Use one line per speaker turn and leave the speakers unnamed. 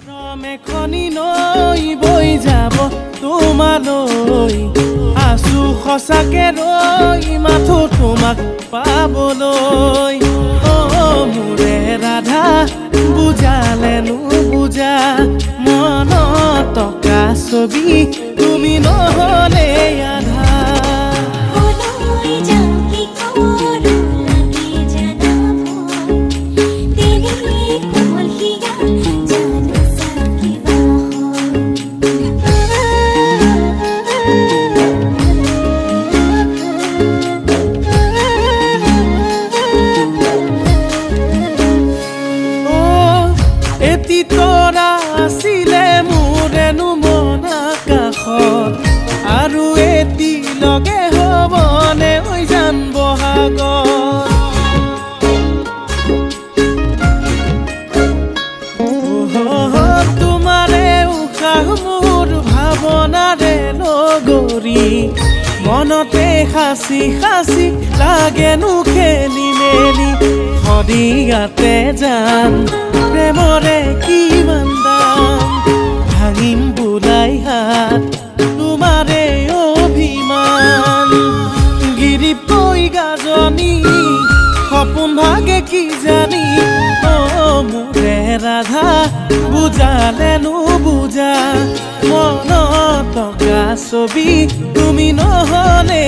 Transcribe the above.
মেখনি নৈ বৈ যাব তোমালৈ আছো সঁচাকে ৰৈ মাথো তোমাক পাবলৈ মোৰে ৰাধা বুজালে নুবুজা মনত টকা ছবি তুমি নহলে আধা এটি তৰা আছিলে মোৰেনো মন আকাশত আৰু এটি লগে হ'বনে হৈ যান বহাগত তোমাৰে উশাহ মোৰ ভাৱনাৰে নগৰী মনতে সাঁচি সাঁচি লাগেনো খেলি মেলি সদিয়াতে যাম প্ৰেমৰে কিমান দাম ভাঙিম বোলাই হাত তোমাৰে অভিমান গিৰিপৈ গাজনি সপোন ভাগে কি জানি মোৰে ৰাধা বুজালে নুবুজা মনত টকা ছবি তুমি নহলে